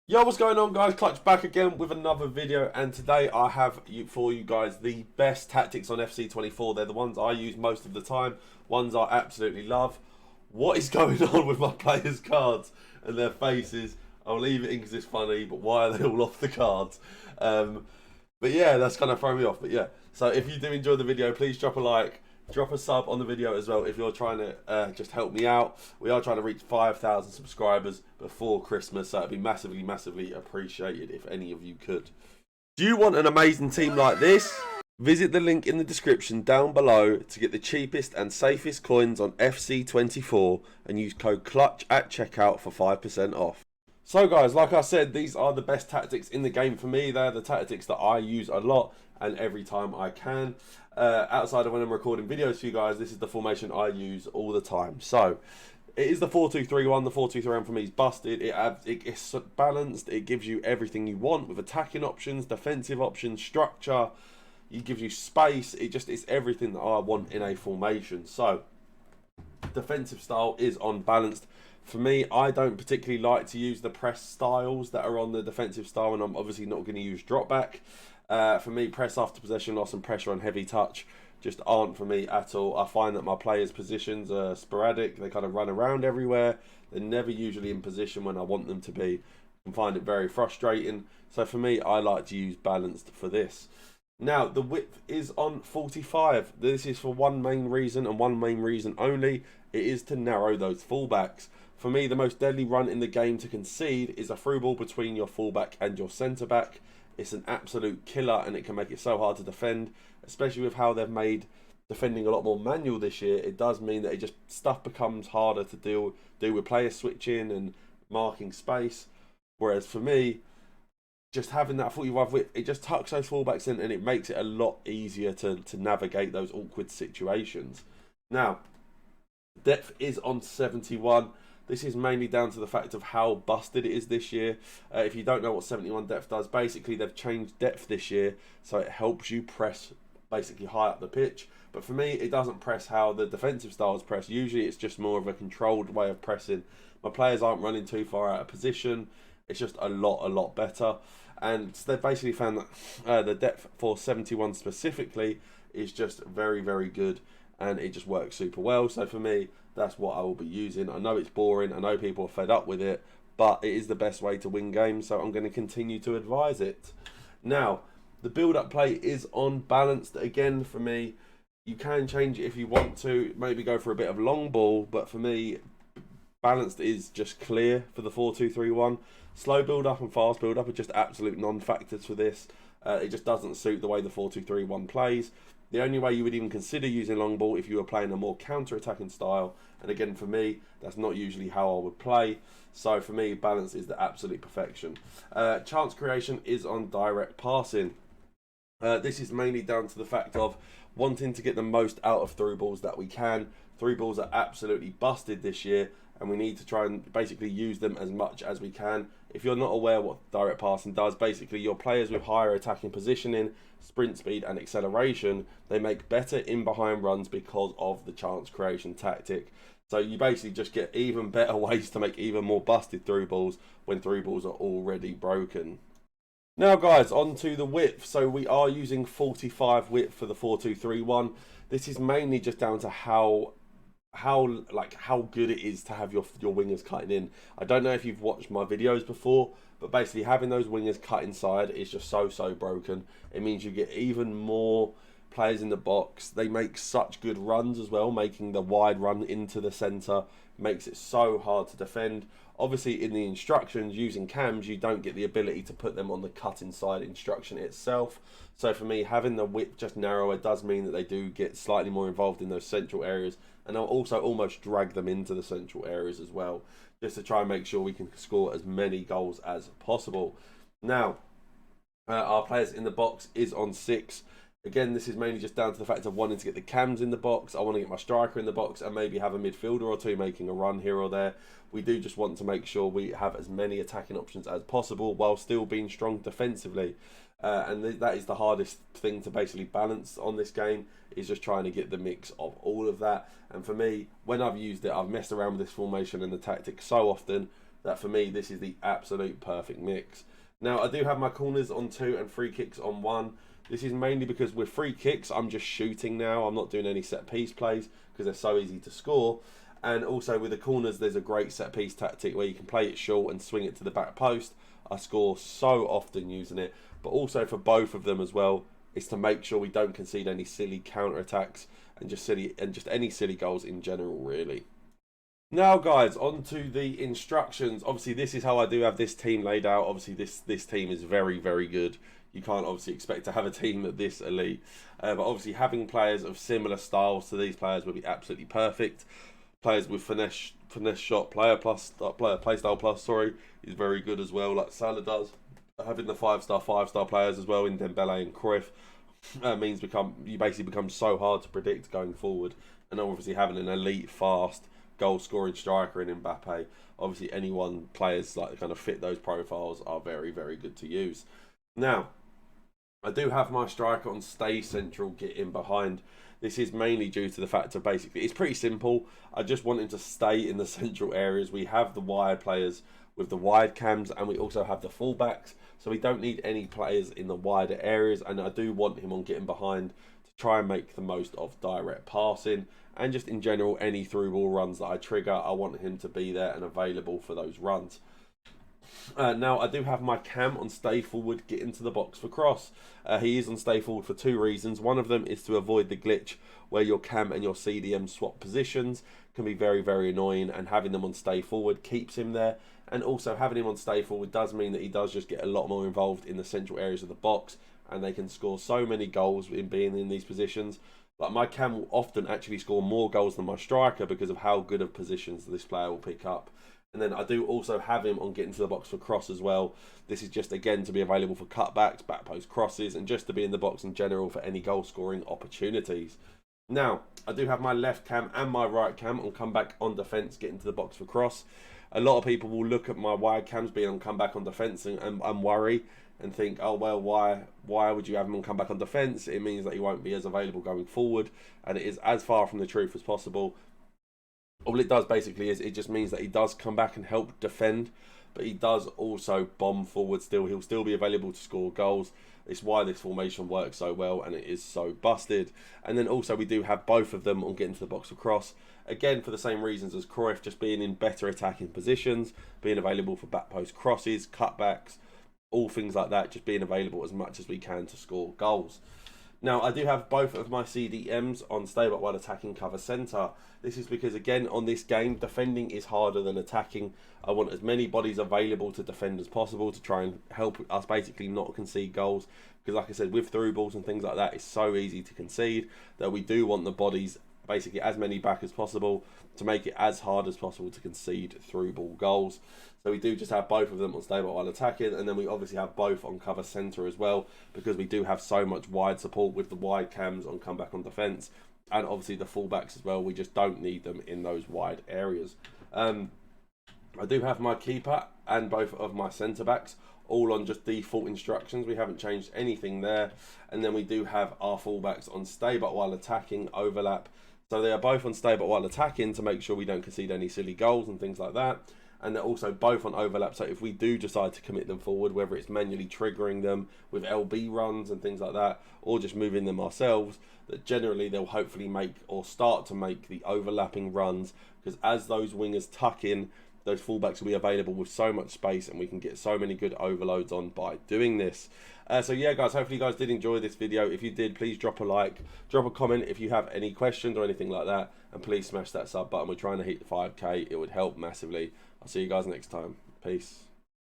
Yo, what's going on, guys? Clutch back again with another video, and today I have for you guys the best tactics on FC24. They're the ones I use most of the time, ones I absolutely love. What is going on with my players' cards and their faces? I'll leave it in because it's funny, but why are they all off the cards? But yeah, that's kind of throwing me off. But yeah, so if you do enjoy the video, please drop a like. Drop a sub on the video as well if you're trying to just help me out. We are trying to reach 5,000 subscribers before Christmas, so it'd be massively, massively appreciated if any of you could. Do you want an amazing team like this? Visit the link in the description down below to get the cheapest and safest coins on FC24 and use code CLUTCH at checkout for 5% off. So guys, like I said, these are the best tactics in the game for me. They're the tactics that I use a lot and every time I can. Outside of when I'm recording videos for you guys, this is the formation I use all the time. So it is the 4-2-3-1. The 4-2-3-1 for me is busted. It's balanced. It gives you everything you want with attacking options, defensive options, structure. It gives you space. It's everything that I want in a formation. So defensive style is unbalanced. For me, I don't particularly like to use the press styles that are on the defensive style, and I'm obviously not going to use drop back. For me, press after possession loss and pressure on heavy touch just aren't for me at all. I find that my players' positions are sporadic. They kind of run around everywhere. They're never usually in position when I want them to be. I find it very frustrating. So for me, I like to use balanced for this. Now, the width is on 45. This is for one main reason and one main reason only. It is to narrow those fullbacks. For me, the most deadly run in the game to concede is a through ball between your fullback and your centre back. It's an absolute killer and it can make it so hard to defend, especially with how they've made defending a lot more manual this year. It does mean that stuff becomes harder to deal with player switching and marking space. Whereas for me, just having that 45 width, it just tucks those fullbacks in and it makes it a lot easier to navigate those awkward situations. Now, depth is on 71. This is mainly down to the fact of how busted it is this year. If you don't know what 71 depth does, basically they've changed depth this year, so it helps you press basically high up the pitch. But for me, it doesn't press how the defensive styles press. Usually it's just more of a controlled way of pressing. My players aren't running too far out of position. It's just a lot better. And they've basically found that the depth for 71 specifically is just very good, and it just works super well. So for me, that's what I will be using. I know it's boring, I know people are fed up with it, but it is the best way to win games, so I'm going to continue to advise it. Now, the build-up play is on balanced again for me. You can change it if you want to, maybe go for a bit of long ball, but for me, balanced is just clear for the 4-2-3-1. Slow build-up and fast build-up are just absolute non-factors for this. It just doesn't suit the way the 4-2-3-1 plays. The only way you would even consider using long ball if you were playing a more counter-attacking style. And again, for me, that's not usually how I would play. So for me, balance is the absolute perfection. Chance creation is on direct passing. This is mainly down to the fact of wanting to get the most out of through balls that we can. Through balls are absolutely busted this year, and we need to try and basically use them as much as we can. If you're not aware what direct passing does, basically your players with higher attacking positioning, sprint speed and acceleration, they make better in behind runs because of the chance creation tactic. So you basically just get even better ways to make even more busted through balls when through balls are already broken. Now guys, on to the width. So we are using 45 width for the 4-2-3-1. This is mainly just down to how good it is to have your wingers cutting in. I don't know if you've watched my videos before, but basically having those wingers cut inside is just so broken. It means you get even more players in the box. They make such good runs as well, making the wide run into the centre makes it so hard to defend. Obviously in the instructions using cams, you don't get the ability to put them on the cut inside instruction itself. So for me, having the width just narrower does mean that they do get slightly more involved in those central areas, and I'll also almost drag them into the central areas as well, just to try and make sure we can score as many goals as possible. Now, our players in the box is on 6. Again, this is mainly just down to the fact of wanting to get the cams in the box. I want to get my striker in the box and maybe have a midfielder or two making a run here or there. We do just want to make sure we have as many attacking options as possible while still being strong defensively. And that is the hardest thing to basically balance on this game, is just trying to get the mix of all of that. And for me, when I've used it, I've messed around with this formation and the tactic so often that for me, this is the absolute perfect mix. Now, I do have my corners on 2 and free kicks on 1. This is mainly because with free kicks, I'm just shooting now. I'm not doing any set piece plays because they're so easy to score. And also with the corners, there's a great set piece tactic where you can play it short and swing it to the back post. I score so often using it. But also for both of them as well, is to make sure we don't concede any silly counter attacks and just any silly goals in general, really. Now, guys, on to the instructions. Obviously, this is how I do have this team laid out. Obviously, this team is very, very good. You can't obviously expect to have a team at this elite. But obviously, having players of similar styles to these players would be absolutely perfect. Players with finesse shot, play style plus, sorry, is very good as well, like Salah does. Having the 5-star players as well in Dembele and Cruyff means you basically become so hard to predict going forward. And obviously, having an elite, fast, goal-scoring striker in Mbappe, obviously players like kind of fit those profiles are very, very good to use. Now, I do have my striker on stay central, get in behind. This is mainly due to the fact of basically, it's pretty simple. I just want him to stay in the central areas. We have the wide players with the wide cams, and we also have the fullbacks, so we don't need any players in the wider areas. And I do want him on getting behind to try and make the most of direct passing. And just in general, any through ball runs that I trigger, I want him to be there and available for those runs. Now, I do have my cam on stay forward, get into the box for cross. He is on stay forward for 2 reasons. One of them is to avoid the glitch where your cam and your CDM swap positions. Can be very, very annoying, and having them on stay forward keeps him there. And also having him on stay forward does mean that he does just get a lot more involved in the central areas of the box, and they can score so many goals in being in these positions. But my cam will often actually score more goals than my striker because of how good of positions this player will pick up. And then I do also have him on getting to the box for cross as well. This is just, again, to be available for cutbacks, back post crosses, and just to be in the box in general for any goal scoring opportunities. Now, I do have my left cam and my right cam on comeback on defence, getting to the box for cross. A lot of people will look at my wide cams being on comeback on defence and worry and think, oh, well, why would you have him on comeback on defence? It means that he won't be as available going forward, and it is as far from the truth as possible. All it does basically is it just means that he does come back and help defend, but he does also bomb forward still. He'll still be available to score goals. It's why this formation works so well, and it is so busted. And then also we do have both of them on getting to the box for cross. Again, for the same reasons as Cruyff, just being in better attacking positions, being available for back post crosses, cutbacks, all things like that, just being available as much as we can to score goals. Now, I do have both of my CDMs on stay but while attacking cover centre. This is because, again, on this game, defending is harder than attacking. I want as many bodies available to defend as possible to try and help us basically not concede goals. Because, like I said, with through balls and things like that, it's so easy to concede that we do want the bodies, basically as many back as possible, to make it as hard as possible to concede through ball goals. So we do just have both of them on stay but while attacking, and then we obviously have both on cover centre as well, because we do have so much wide support with the wide cams on comeback on defence, and obviously the fullbacks as well. We just don't need them in those wide areas. I do have my keeper and both of my centre backs all on just default instructions. We haven't changed anything there. And then we do have our fullbacks on stay but while attacking, overlap. So they are both on stay but while attacking to make sure we don't concede any silly goals and things like that. And they're also both on overlap, so if we do decide to commit them forward, whether it's manually triggering them with LB runs and things like that, or just moving them ourselves, that generally they'll hopefully make or start to make the overlapping runs, because as those wingers tuck in, those fullbacks will be available with so much space, and we can get so many good overloads on by doing this. So yeah, guys, hopefully you guys did enjoy this video. If you did, please drop a like, drop a comment if you have any questions or anything like that, and please smash that sub button. We're trying to hit 5K. It would help massively. I'll see you guys next time. Peace.